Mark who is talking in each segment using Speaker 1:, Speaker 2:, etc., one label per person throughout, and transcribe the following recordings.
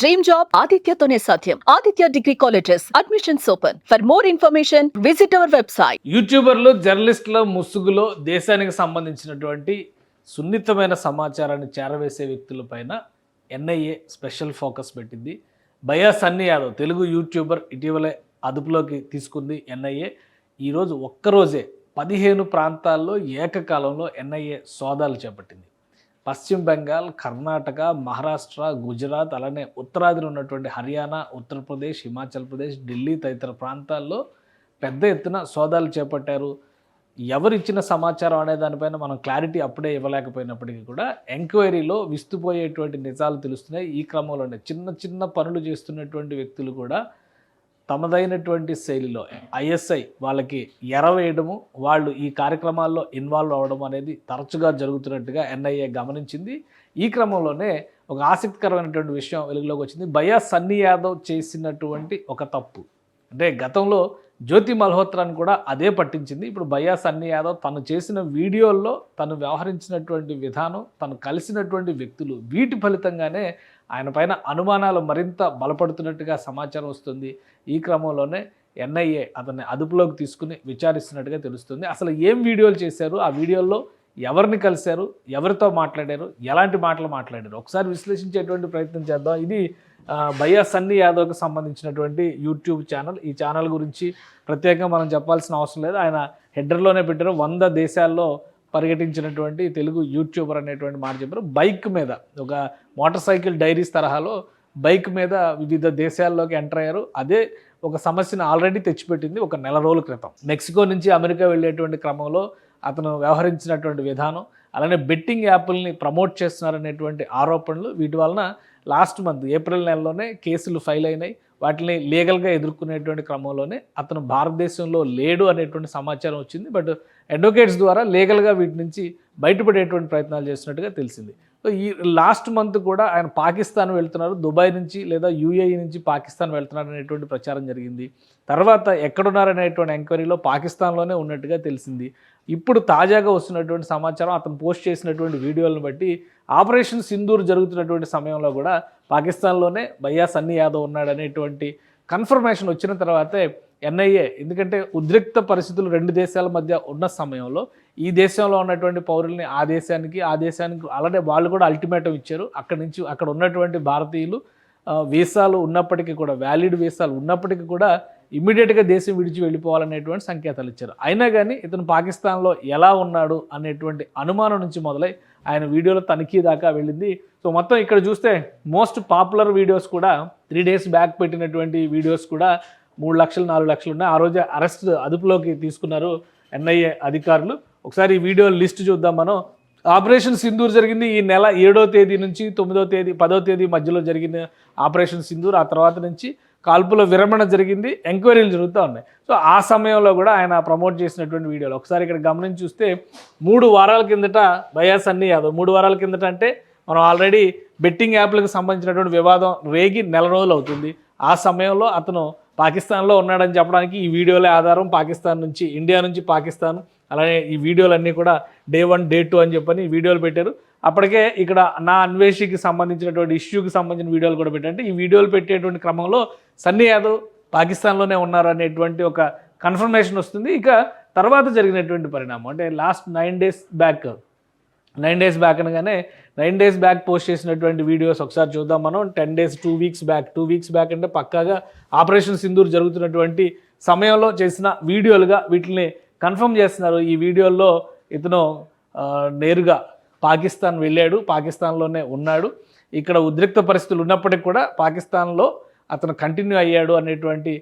Speaker 1: Dream job ఆదిత్యతోనే సాధ్యం. Aditya degree colleges admissions open. For more information visit our website.
Speaker 2: యూట్యూబర్లు, జర్నలిస్టుల ముసుగులో దేశానికి సంబంధించినటువంటి సున్నితమైన సమాచారాన్ని చేరవేసే వ్యక్తులపైన ఎన్ఐఏ స్పెషల్ ఫోకస్ పెట్టింది. భయ్యా సన్నీ యాదవ్ తెలుగు యూట్యూబర్ ఇటీవలే అదుపులోకి తీసుకుంది ఎన్ఐఏ. ఈరోజు ఒక్కరోజే 15 ప్రాంతాల్లో ఏకకాలంలో ఎన్ఐఏ సోదాలు చేపట్టింది. పశ్చిమ బెంగాల్, కర్ణాటక, మహారాష్ట్ర, గుజరాత్, అలానే ఉత్తరాదిలో ఉన్నటువంటి హర్యానా, ఉత్తరప్రదేశ్, హిమాచల్ ప్రదేశ్, ఢిల్లీ తదితర ప్రాంతాల్లో పెద్ద ఎత్తున సోదాలు చేపట్టారు. ఎవరిచ్చిన సమాచారం అనే దానిపైన మనం క్లారిటీ అప్పుడే ఇవ్వలేకపోయినప్పటికీ కూడా ఎంక్వైరీలో విస్తుపోయేటువంటి నిజాలు తెలుస్తున్నాయి. ఈ క్రమంలోనే చిన్న చిన్న పనులు చేస్తున్నటువంటి వ్యక్తులు కూడా తమదైనటువంటి శైలిలో ఐఎస్ఐ వాళ్ళకి ఎరవేయడము, వాళ్ళు ఈ కార్యక్రమాల్లో ఇన్వాల్వ్ అవ్వడం అనేది తరచుగా జరుగుతున్నట్టుగా ఎన్ఐఏ గమనించింది. ఈ క్రమంలోనే ఒక ఆసక్తికరమైనటువంటి విషయం వెలుగులోకి వచ్చింది. భయ్యా సన్నీ యాదవ్ చేసినటువంటి ఒక తప్పు అంటే గతంలో జ్యోతి మల్హోత్రాని కూడా అదే పట్టించింది. ఇప్పుడు భయ్యా సన్నీ యాదవ్ తను చేసిన వీడియోల్లో తను వ్యవహరించినటువంటి విధానం, తను కలిసినటువంటి వ్యక్తులు, వీటి ఫలితంగానే ఆయన పైన అనుమానాలు మరింత బలపడుతున్నట్టుగా సమాచారం వస్తుంది. ఈ క్రమంలోనే ఎన్ఐఏ అతన్ని అదుపులోకి తీసుకుని విచారిస్తున్నట్టుగా తెలుస్తుంది. అసలు ఏం వీడియోలు చేశారు, ఆ వీడియోల్లో ఎవరిని కలిశారు, ఎవరితో మాట్లాడారు, ఎలాంటి మాటలు మాట్లాడారు, ఒకసారి విశ్లేషించేటువంటి ప్రయత్నం చేద్దాం. ఇది భయ్యా సన్నీ యాదవ్కి సంబంధించినటువంటి యూట్యూబ్ ఛానల్. ఈ ఛానల్ గురించి ప్రత్యేకంగా మనం చెప్పాల్సిన అవసరం లేదు. ఆయన హెడర్లోనే పెట్టారు 100 దేశాల్లో పర్యటించినటువంటి తెలుగు యూట్యూబర్ అనేటువంటి మాట చెప్పారు. బైక్ మీద ఒక మోటార్ సైకిల్ డైరీస్ తరహాలో బైక్ మీద వివిధ దేశాల్లోకి ఎంటర్ అయ్యారు. అదే ఒక సమస్యను ఆల్రెడీ తెచ్చిపెట్టింది ఒక నెల రోజుల క్రితం. మెక్సికో నుంచి అమెరికా వెళ్ళేటువంటి క్రమంలో అతను వ్యవహరించినటువంటి విధానం, అలానే బెట్టింగ్ యాప్ల్ని ప్రమోట్ చేస్తున్నారనేటువంటి ఆరోపణలు, వీటి వలన లాస్ట్ మంత్ ఏప్రిల్ నెలలోనే కేసులు ఫైల్ అయినాయి. వాటిని లీగల్గా ఎదుర్కొనేటువంటి క్రమంలోనే అతను భారతదేశంలో లేడు అనేటువంటి సమాచారం వచ్చింది. బట్ అడ్వకేట్స్ ద్వారా లీగల్గా వీటి నుంచి బయటపడేటువంటి ప్రయత్నాలు చేస్తున్నట్టుగా తెలిసింది. సో ఈ లాస్ట్ మంత్ కూడా ఆయన పాకిస్తాన్ వెళ్తున్నారు, దుబాయ్ నుంచి లేదా యూఏఈ నుంచి పాకిస్తాన్ వెళ్తున్నారు అనేటువంటి ప్రచారం జరిగింది. తర్వాత ఎక్కడున్నారనేటువంటి ఎంక్వైరీలో పాకిస్తాన్లోనే ఉన్నట్టుగా తెలిసింది. ఇప్పుడు తాజాగా వస్తున్నటువంటి సమాచారం, అతను పోస్ట్ చేసినటువంటి వీడియోలను బట్టి ఆపరేషన్ సింధూర్ జరుగుతున్నటువంటి సమయంలో కూడా పాకిస్తాన్లోనే భయ్యా సన్నీ యాదవ్ ఉన్నాడనేటువంటి కన్ఫర్మేషన్ వచ్చిన తర్వాతే ఎన్ఐఏ, ఎందుకంటే ఉద్రిక్త పరిస్థితులు 2 దేశాల మధ్య ఉన్న సమయంలో ఈ దేశంలో ఉన్నటువంటి పౌరుల్ని ఆ దేశానికి అలానే వాళ్ళు కూడా అల్టిమేటం ఇచ్చారు. అక్కడ ఉన్నటువంటి భారతీయులు వీసాలు ఉన్నప్పటికీ కూడా, వ్యాలిడ్ వీసాలు ఉన్నప్పటికీ కూడా ఇమ్మీడియట్గా దేశం విడిచి వెళ్ళిపోవాలనేటువంటి సంకేతాలు ఇచ్చారు. అయినా కానీ ఇతను పాకిస్తాన్లో ఎలా ఉన్నాడు అనేటువంటి అనుమానం నుంచి మొదలై ఆయన వీడియోలో తనిఖీ దాకా వెళ్ళింది. సో మొత్తం ఇక్కడ చూస్తే మోస్ట్ పాపులర్ వీడియోస్ కూడా 3 days బ్యాక్ పెట్టినటువంటి వీడియోస్ కూడా 3 లక్షలు 4 లక్షలు ఉన్నాయి. ఆ రోజే అదుపులోకి తీసుకున్నారు ఎన్ఐఏ అధికారులు. ఒకసారి ఈ వీడియో లిస్ట్ చూద్దాం మనం. ఆపరేషన్ సింధూర్ జరిగింది ఈ నెల 7వ తేదీ నుంచి 9వ తేదీ 10వ తేదీ మధ్యలో జరిగిన ఆపరేషన్ సింధూర్. ఆ తర్వాత నుంచి కాల్పుల విరమణ జరిగింది, ఎంక్వైరీలు జరుగుతూ ఉన్నాయి. సో ఆ సమయంలో కూడా ఆయన ప్రమోట్ చేసినటువంటి వీడియోలు ఒకసారి ఇక్కడ గమనించి చూస్తే 3 వారాల కిందట భయ్యా సన్నీ యాదవ్, 3 వారాల కిందట అంటే మనం ఆల్రెడీ బెట్టింగ్ యాప్లకు సంబంధించినటువంటి వివాదం రేగి నెల రోజులు అవుతుంది. ఆ సమయంలో అతను పాకిస్తాన్లో ఉన్నాడని చెప్పడానికి ఈ వీడియోలే ఆధారం. పాకిస్తాన్ నుంచి, ఇండియా నుంచి పాకిస్తాన్, అలానే ఈ వీడియోలన్నీ కూడా Day 1 Day 2 అని చెప్పని వీడియోలు పెట్టారు. అప్పటికే ఇక్కడ నా అన్వేషికి సంబంధించినటువంటి ఇష్యూకి సంబంధించిన వీడియోలు కూడా పెట్టారంటే ఈ వీడియోలు పెట్టేటువంటి క్రమంలో సన్నీ యాదవ్ పాకిస్తాన్లోనే ఉన్నారు అనేటువంటి ఒక కన్ఫర్మేషన్ వస్తుంది. ఇక తర్వాత జరిగినటువంటి పరిణామం అంటే లాస్ట్ 9 days బ్యాక్ అనగానే 9 days బ్యాక్ పోస్ట్ చేసినటువంటి వీడియోస్ ఒకసారి చూద్దాం మనం. 10 days 2 weeks బ్యాక్ అంటే పక్కాగా ఆపరేషన్ సింధూర్ జరుగుతున్నటువంటి సమయంలో చేసిన వీడియోలుగా వీటిని కన్ఫర్మ్ చేస్తున్నారు. ఈ వీడియోల్లో ఇతను నేరుగా పాకిస్తాన్ వెళ్ళాడు, పాకిస్తాన్లోనే ఉన్నాడు, ఇక్కడ ఉద్రిక్త పరిస్థితులు ఉన్నప్పటికీ కూడా పాకిస్తాన్లో అతను కంటిన్యూ అయ్యాడు అనేటువంటి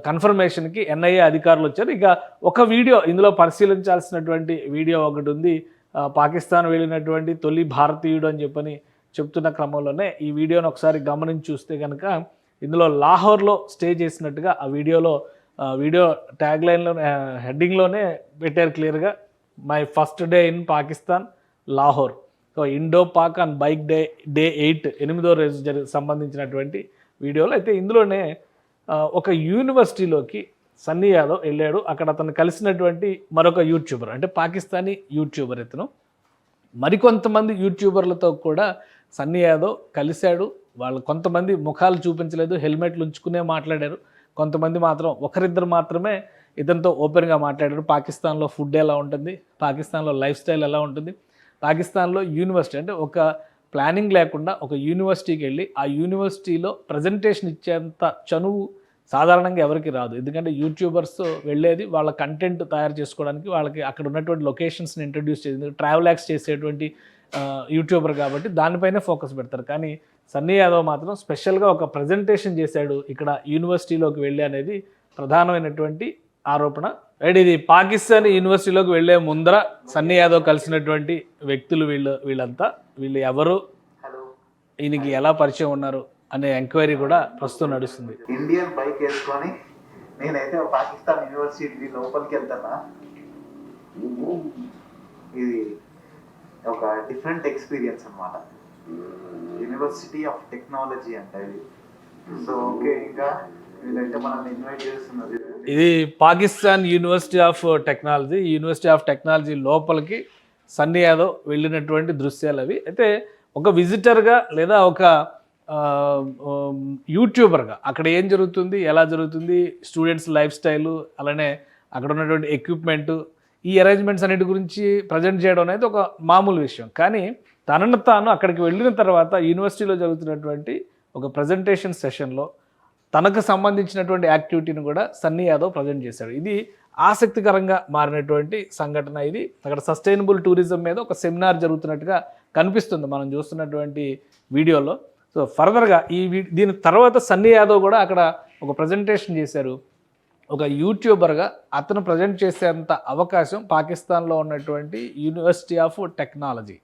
Speaker 2: కన్ఫర్మేషన్కి ఎన్ఐఏ అధికారులు వచ్చారు. ఇక ఒక వీడియో ఇందులో పరిశీలించాల్సినటువంటి వీడియో ఒకటి ఉంది. పాకిస్తాన్ వెళ్ళినటువంటి తొలి భారతీయుడు అని చెప్పని చెప్తున్న క్రమంలోనే ఈ వీడియోని ఒకసారి గమనించి చూస్తే కనుక ఇందులో లాహోర్లో స్టే చేసినట్టుగా ఆ వీడియో ట్యాగ్లైన్లో హెడ్డింగ్లోనే పెట్టారు క్లియర్గా, my first day in Pakistan Lahore. So Indo Pak on bike day 8వ రోజు సంబంధించినటువంటి వీడియోలో అయితే ఇందులోనే ఒక యూనివర్సిటీలోకి సన్నీ యాదవ్ వెళ్ళాడు. అక్కడ అతను కలిసినటువంటి మరొక యూట్యూబర్, అంటే పాకిస్తానీ యూట్యూబర్ ఇతను. మరికొంతమంది యూట్యూబర్లతో కూడా సన్నీ యాదవ్ కలిశాడు, వాళ్ళు కొంతమంది ముఖాలు చూపించలేదు, హెల్మెట్లు ఉంచుకునే మాట్లాడారు. కొంతమంది మాత్రం ఒకరిద్దరు మాత్రమే ఇతనితో ఓపెన్గా మాట్లాడారు. పాకిస్తాన్లో ఫుడ్ ఎలా ఉంటుంది, పాకిస్తాన్లో లైఫ్ స్టైల్ ఎలా ఉంటుంది, పాకిస్తాన్లో యూనివర్సిటీ అంటే ఒక ప్లానింగ్ లేకుండా ఒక యూనివర్సిటీకి వెళ్ళి ఆ యూనివర్సిటీలో ప్రజెంటేషన్ ఇచ్చేంత చనువు సాధారణంగా ఎవరికి రాదు. ఎందుకంటే యూట్యూబర్స్ వెళ్ళేది వాళ్ళ కంటెంట్ తయారు చేసుకోవడానికి, వాళ్ళకి అక్కడ ఉన్నటువంటి లొకేషన్స్ని ఇంట్రడ్యూస్ చేసి ట్రావెల్ యాక్స్ చేసేటువంటి యూట్యూబర్ కాబట్టి దానిపైనే ఫోకస్ పెడతారు. కానీ సన్నీ యాదవ్ మాత్రం స్పెషల్గా ఒక ప్రజెంటేషన్ చేశాడు ఇక్కడ యూనివర్సిటీలోకి వెళ్ళి అనేది ప్రధానమైనటువంటి ఆరోపణ. రైట్, ఇది పాకిస్తాన్ యూనివర్సిటీలోకి వెళ్ళే ముందర సన్నీ యాదవ్ కలిసినటువంటి వ్యక్తులు వీళ్ళంతా ఎవరు, ఈయనకి ఎలా పరిచయం ఉన్నారు అనే ఎంక్వైరీ కూడా ప్రస్తుతం నడుస్తుంది.
Speaker 3: ఇండియన్ బైక్ వేసుకొని నేనైతే పాకిస్తాన్ యూనివర్సిటీ లోపలికి వెళ్తానా, ఇది ఒక డిఫరెంట్ ఎక్స్పీరియన్స్ అన్నమాట. యూనివర్సిటీ ఆఫ్ టెక్నాలజీ అంట ఇది. సో ఓకే, ఇంకా వీళ్ళైతే మనల్ని ఇన్వైట్ చేస్తున్నది.
Speaker 2: ఇది Pakistan university of technology. University of technology లోపలికి సన్నీ యాదవ్ వెళ్ళినటువంటి దృశ్యాలు అవి. అయితే ఒక విజిటర్గా లేదా ఒక యూట్యూబర్గా అక్కడ ఏం జరుగుతుంది, ఎలా జరుగుతుంది, స్టూడెంట్స్ లైఫ్ స్టైలు, అలానే అక్కడ ఉన్నటువంటి ఎక్విప్మెంటు, ఈ అరేంజ్మెంట్స్ అన్నిటి గురించి ప్రజెంట్ చేయడం అనేది ఒక మామూలు విషయం. కానీ తనను తాను అక్కడికి వెళ్ళిన తర్వాత యూనివర్సిటీలో జరుగుతున్నటువంటి ఒక ప్రజెంటేషన్ సెషన్లో తనకు సంబంధించినటువంటి యాక్టివిటీని కూడా సన్నీ యాదవ్ ప్రజెంట్ చేశాడు. ఇది ఆసక్తికరంగా మారినటువంటి సంఘటన. ఇది అక్కడ సస్టైనబుల్ టూరిజం మీద ఒక సెమినార్ జరుగుతున్నట్టుగా కనిపిస్తుంది మనం చూస్తున్నటువంటి వీడియోలో. సో ఫర్దర్గా దీని తర్వాత సన్నీ యాదవ్ కూడా అక్కడ ఒక ప్రజెంటేషన్ చేశారు. ఒక యూట్యూబర్గా అతను ప్రజెంట్ చేసేంత అవకాశం పాకిస్తాన్లో ఉన్నటువంటి university of technology,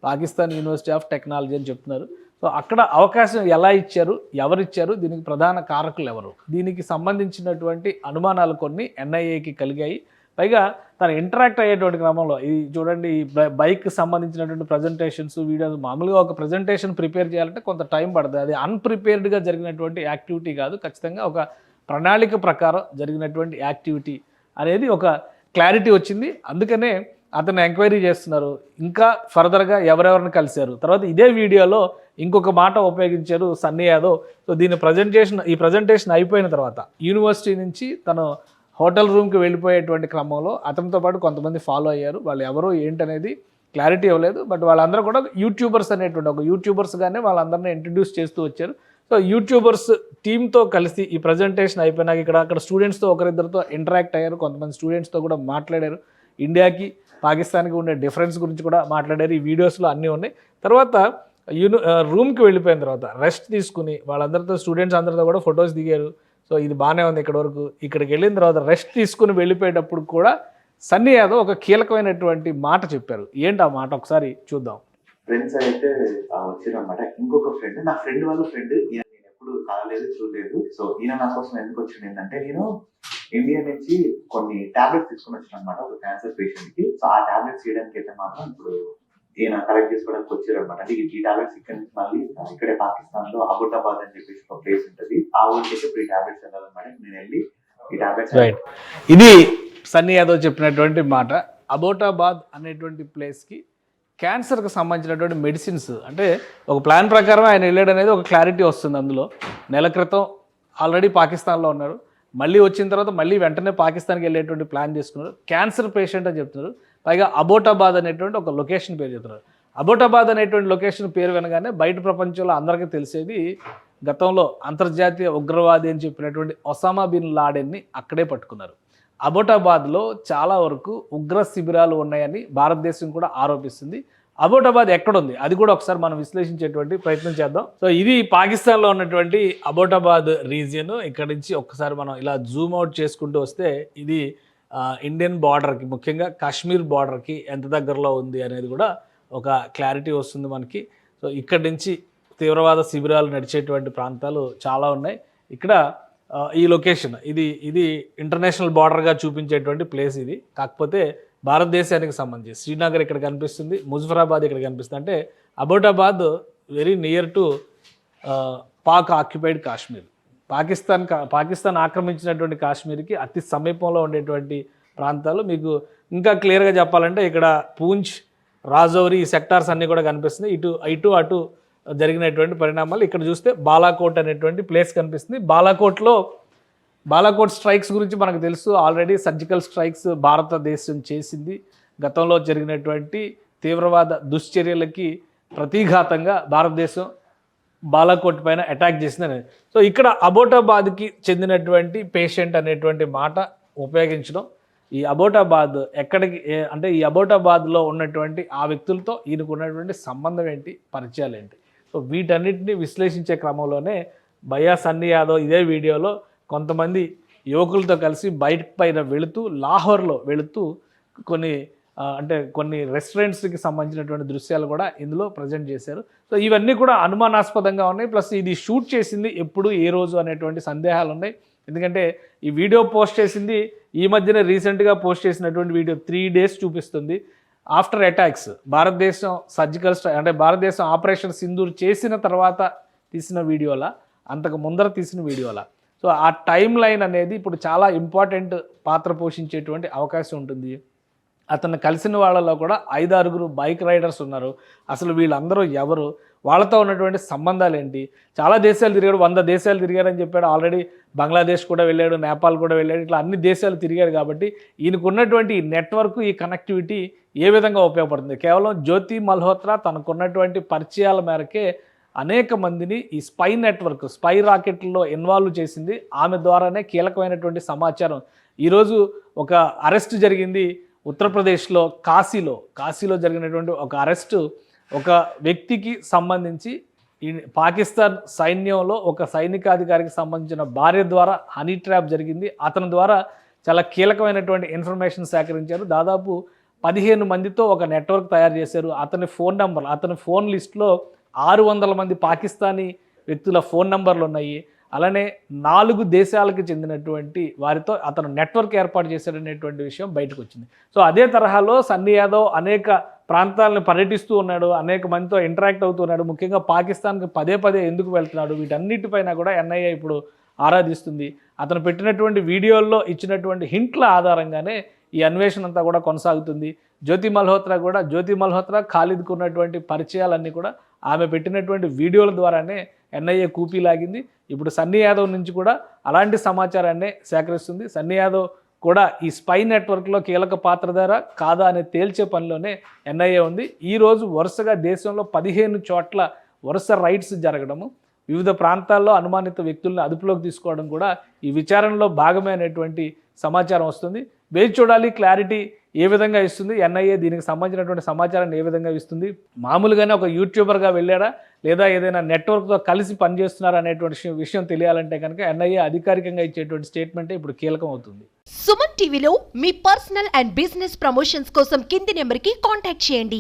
Speaker 2: Pakistan university of technology అని చెప్తున్నారు. సో అక్కడ అవకాశం ఎలా ఇచ్చారు, ఎవరిచ్చారు, దీనికి ప్రధాన కారకులు ఎవరు, దీనికి సంబంధించినటువంటి అనుమానాలు కొన్ని ఎన్ఐఏకి కలిగాయి. పైగా తను ఇంటరాక్ట్ అయ్యేటువంటి క్రమంలో ఇది చూడండి, ఈ బైక్ సంబంధించినటువంటి ప్రజెంటేషన్స్, వీడియోస్, మామూలుగా ఒక ప్రజెంటేషన్ ప్రిపేర్ చేయాలంటే కొంత టైం పడుతుంది. అది అన్ప్రిపేర్డ్గా జరిగినటువంటి యాక్టివిటీ కాదు, ఖచ్చితంగా ఒక ప్రణాళిక ప్రకారం జరిగినటువంటి యాక్టివిటీ అనేది ఒక క్లారిటీ వచ్చింది. అందుకనే అతను ఎంక్వైరీ చేస్తున్నారు, ఇంకా ఫర్దర్గా ఎవరెవరిని కలిశారు. తర్వాత ఇదే వీడియోలో ఇంకొక మాట ఉపయోగించారు సన్నీ యాదవ్. సో ఈ ప్రజెంటేషన్ అయిపోయిన తర్వాత యూనివర్సిటీ నుంచి తను హోటల్ రూమ్కి వెళ్ళిపోయేటువంటి క్రమంలో అతనితో పాటు కొంతమంది ఫాలో అయ్యారు. వాళ్ళు ఎవరు ఏంటనేది క్లారిటీ ఇవ్వలేదు. బట్ వాళ్ళందరూ కూడా యూట్యూబర్స్ అనేటువంటి ఒక యూట్యూబర్స్గానే వాళ్ళందరినీ ఇంట్రడ్యూస్ చేస్తూ వచ్చారు. సో యూట్యూబర్స్ టీంతో కలిసి ఈ ప్రజెంటేషన్ అయిపోయినాక అక్కడ స్టూడెంట్స్తో ఒకరిద్దరితో ఇంటరాక్ట్ అయ్యారు, కొంతమంది స్టూడెంట్స్తో కూడా మాట్లాడారు. ఇండియాకి పాకిస్తాన్కి ఉండే డిఫరెన్స్ గురించి కూడా మాట్లాడారు. ఈ వీడియోస్లో అన్నీ ఉన్నాయి. తర్వాత రూమ్కి వెళ్ళిపోయిన తర్వాత రెస్ట్ తీసుకుని వాళ్ళందరితో స్టూడెంట్స్ అందరితో కూడా ఫొటోస్ దిగారు. సో ఇది బాగానే ఉంది ఇక్కడ వరకు. ఇక్కడికి వెళ్ళిన తర్వాత రెస్ట్ తీసుకుని వెళ్ళిపోయేటప్పుడు కూడా సన్నీ యాదవ్ ఒక కీలకమైనటువంటి మాట చెప్పారు. ఏంటి ఆ మాట ఒకసారి చూద్దాం.
Speaker 3: ఫ్రెండ్స్ అయితే వచ్చారనమాట. ఇంకొక ఫ్రెండ్, నా ఫ్రెండ్ వాళ్ళ ఫ్రెండ్, ఈయన నేను ఎప్పుడు కలలేదు, చూడలేదు. సో ఈయన నా కోసం ఎందుకు వచ్చింది ఏంటంటే, నేను ఇండియా నుంచి కొన్ని టాబ్లెట్స్ తీసుకుని వచ్చాను అనమాట ఒక క్యాన్సర్ పేషెంట్ కి. సో ఆ టాబ్లెట్స్ చేయడానికి అయితే మాత్రం ఇప్పుడు ఈయన కలెక్ట్ చేసుకోవడానికి వచ్చారనమాట. అంటే ఈ టాబ్లెట్స్ ఇక్కడ నుంచి మళ్ళీ ఇక్కడే పాకిస్తాన్ లో అబోటాబాద్ అని చెప్పేసి ఒక ప్లేస్ ఉంటుంది, ఆ ఊరికి ఇప్పుడు ఈ టాబ్లెట్స్ వెళ్ళాలన్నమాట. నేను వెళ్ళి ఈ టాబ్లెట్స్.
Speaker 2: రైట్, ఇది సన్నీ యాదవ్ చెప్పినటువంటి మాట. అబోటాబాద్ అనేటువంటి ప్లేస్కి క్యాన్సర్కి సంబంధించినటువంటి మెడిసిన్స్, అంటే ఒక ప్లాన్ ప్రకారం ఆయన వెళ్ళాడు అనేది ఒక క్లారిటీ వస్తుంది. అందులో నెల క్రితం ఆల్రెడీ పాకిస్తాన్లో ఉన్నారు, మళ్ళీ వచ్చిన తర్వాత మళ్ళీ వెంటనే పాకిస్తాన్కి వెళ్ళేటువంటి ప్లాన్ చేసుకున్నారు. క్యాన్సర్ పేషెంట్ అని చెప్తున్నారు. పైగా అబోటాబాద్ అనేటువంటి ఒక లొకేషన్ పేరు చెప్తున్నారు. అబోటాబాద్ అనేటువంటి లొకేషన్ పేరు వినగానే బయట ప్రపంచంలో అందరికీ తెలిసేది, గతంలో అంతర్జాతీయ ఉగ్రవాది అని చెప్పినటువంటి ఒసామా బిన్ లాడెన్ని అక్కడే పట్టుకున్నారు. అబోటాబాద్లో చాలా వరకు ఉగ్ర శిబిరాలు ఉన్నాయని భారతదేశం కూడా ఆరోపిస్తుంది. అబోటాబాద్ ఎక్కడుంది అది కూడా ఒకసారి మనం విశ్లేషించేటువంటి ప్రయత్నం చేద్దాం. సో ఇది పాకిస్తాన్లో ఉన్నటువంటి అబోటాబాద్ రీజియన్. ఇక్కడ నుంచి ఒక్కసారి మనం ఇలా జూమ్ అవుట్ చేసుకుంటూ వస్తే ఇది ఇండియన్ బార్డర్కి, ముఖ్యంగా కాశ్మీర్ బార్డర్కి ఎంత దగ్గరలో ఉంది అనేది కూడా ఒక క్లారిటీ వస్తుంది మనకి. సో ఇక్కడి నుంచి తీవ్రవాద శిబిరాలు నడిచేటువంటి ప్రాంతాలు చాలా ఉన్నాయి. ఇక్కడ ఈ లొకేషన్ ఇది ఇంటర్నేషనల్ బార్డర్గా చూపించేటువంటి ప్లేస్ ఇది. కాకపోతే భారతదేశానికి సంబంధించి శ్రీనగర్ ఇక్కడ కనిపిస్తుంది, ముజఫరాబాద్ ఇక్కడ కనిపిస్తుంది. అంటే Abbottabad very near to Pak occupied Kashmir. Pakistan ఆక్రమించినటువంటి కాశ్మీర్కి అతి సమీపంలో ఉండేటువంటి ప్రాంతాలు. మీకు ఇంకా క్లియర్గా చెప్పాలంటే ఇక్కడ పూంచ్, రాజౌరి, ఈ సెక్టార్స్ అన్నీ కూడా కనిపిస్తున్నాయి. ఇటు అటు జరిగినటువంటి పరిణామాలు. ఇక్కడ చూస్తే బాలాకోట్ అనేటువంటి ప్లేస్ కనిపిస్తుంది. బాలాకోట్ స్ట్రైక్స్ గురించి మనకు తెలుసు. ఆల్రెడీ సర్జికల్ స్ట్రైక్స్ భారతదేశం చేసింది. గతంలో జరిగినటువంటి తీవ్రవాద దుశ్చర్యలకి ప్రతిఘాతంగా భారతదేశం బాలాకోట్ పైన అటాక్ చేసిందని. సో ఇక్కడ అబోటాబాద్కి చెందినటువంటి పేషెంట్ అనేటువంటి మాట ఉపయోగించడం, ఈ అబోటాబాద్ ఎక్కడికి అంటే ఈ అబోటాబాద్లో ఉన్నటువంటి ఆ వ్యక్తులతో ఈయనకు ఉన్నటువంటి సంబంధం ఏంటి, పరిచయాలు ఏంటి, సో వీటన్నిటిని విశ్లేషించే క్రమంలోనే భయ్యా సన్నీ యాదవ్ ఇదే వీడియోలో కొంతమంది యువకులతో కలిసి బైక్ పైన లాహోర్లో వెళుతూ కొన్ని రెస్టారెంట్స్కి సంబంధించినటువంటి దృశ్యాలు కూడా ఇందులో ప్రజెంట్ చేశారు. సో ఇవన్నీ కూడా అనుమానాస్పదంగా ఉన్నాయి. ప్లస్ ఇది షూట్ చేసింది ఎప్పుడు, ఏ రోజు అనేటువంటి సందేహాలు ఉన్నాయి. ఎందుకంటే ఈ వీడియో పోస్ట్ చేసింది ఈ మధ్యనే రీసెంట్గా పోస్ట్ చేసినటువంటి వీడియో 3 days చూపిస్తుంది. ఆఫ్టర్ అటాక్స్ భారతదేశం సర్జికల్ స్ట్రైక్ అంటే భారతదేశం ఆపరేషన్ సింధూర్ చేసిన తర్వాత తీసిన వీడియోలా, అంతకు ముందర తీసిన వీడియోలా. సో ఆ టైం లైన్ అనేది ఇప్పుడు చాలా ఇంపార్టెంట్ పాత్ర పోషించేటువంటి అవకాశం ఉంటుంది. అతను కలిసిన వాళ్ళలో కూడా 5-6 బైక్ రైడర్స్ ఉన్నారు. అసలు వీళ్ళందరూ ఎవరు, వాళ్ళతో ఉన్నటువంటి సంబంధాలు ఏంటి, చాలా దేశాలు తిరిగాడు, 100 దేశాలు తిరిగాడని చెప్పాడు. ఆల్రెడీ బంగ్లాదేశ్ కూడా వెళ్ళాడు, నేపాల్ కూడా వెళ్ళాడు, ఇట్లా అన్ని దేశాలు తిరిగాడు. కాబట్టి ఈయనకు ఉన్నటువంటి ఈ నెట్వర్క్, ఈ కనెక్టివిటీ ఏ విధంగా ఉపయోగపడుతుంది, కేవలం జ్యోతి మల్హోత్రా తనకున్నటువంటి పరిచయాల మేరకే అనేక మందిని ఈ స్పై నెట్వర్క్, స్పై రాకెట్లలో ఇన్వాల్వ్ చేసింది. ఆమె ద్వారానే కీలకమైనటువంటి సమాచారం. ఈరోజు ఒక అరెస్ట్ జరిగింది ఉత్తరప్రదేశ్లో కాశీలో జరిగినటువంటి ఒక అరెస్టు, ఒక వ్యక్తికి సంబంధించి ఈ పాకిస్తాన్ సైన్యంలో ఒక సైనికాధికారికి సంబంధించిన భార్య ద్వారా హనీ ట్రాప్ జరిగింది. అతని ద్వారా చాలా కీలకమైనటువంటి ఇన్ఫర్మేషన్ సేకరించారు. దాదాపు 15 మందితో ఒక నెట్వర్క్ తయారు చేశారు. అతని ఫోన్ నంబర్, అతని ఫోన్ లిస్ట్లో 600 మంది పాకిస్తానీ వ్యక్తుల ఫోన్ నంబర్లు ఉన్నాయి. అలానే 4 దేశాలకు చెందినటువంటి వారితో అతను నెట్వర్క్ ఏర్పాటు చేశాడనేటువంటి విషయం బయటకు వచ్చింది. సో అదే తరహాలో సన్నీ యాదవ్ అనేక ప్రాంతాలను పర్యటిస్తూ ఉన్నాడు, అనేక మందితో ఇంటరాక్ట్ అవుతున్నాడు. ముఖ్యంగా పాకిస్తాన్కి పదే ఎందుకు వెళ్తున్నాడు, వీటన్నిటిపైన కూడా ఎన్ఐఏ ఇప్పుడు ఆరాధిస్తుంది. అతను పెట్టినటువంటి వీడియోల్లో ఇచ్చినటువంటి హింట్ల ఆధారంగానే ఈ అన్వేషణ అంతా కూడా కొనసాగుతుంది. జ్యోతి మల్హోత్రా ఖాలిద్కు ఉన్నటువంటి పరిచయాలన్నీ కూడా ఆమె పెట్టినటువంటి వీడియోల ద్వారానే ఎన్ఐఏ కూపీ లాగింది. ఇప్పుడు సన్నీ యాదవ్ నుంచి కూడా అలాంటి సమాచారాన్ని సేకరిస్తుంది. సన్నీ యాదవ్ కూడా ఈ స్పై నెట్వర్క్లో కీలక పాత్రధార కాదా అని తేల్చే పనిలోనే ఎన్ఐఏ ఉంది. ఈరోజు వరుసగా దేశంలో 15 చోట్ల వరుస రైడ్స్ జరగడము, వివిధ ప్రాంతాల్లో అనుమానిత వ్యక్తులను అదుపులోకి తీసుకోవడం కూడా ఈ విచారణలో భాగమే అనేటువంటి సమాచారం వస్తుంది. వేచి చూడాలి, క్లారిటీ ఏ విధంగా ఇస్తుంది, ఎన్ఐఏ దీనికి సంబంధించినటువంటి సమాచారాన్ని ఏ విధంగా ఇస్తుంది, మామూలుగానే ఒక యూట్యూబర్గా వెళ్ళాడా లేదా ఏదైనా నెట్వర్క్తో కలిసి పనిచేస్తున్నారా అనేటువంటి విషయం తెలియాలంటే కనుక ఎన్ఐఏ అధికారికంగా ఇచ్చేటువంటి స్టేట్మెంటే ఇప్పుడు కీలకం అవుతుంది.
Speaker 4: సుమన్ టీవీలో మీ పర్సనల్ అండ్ బిజినెస్ ప్రమోషన్స్ కోసం కింది నెంబర్కి కాంటాక్ట్ చేయండి.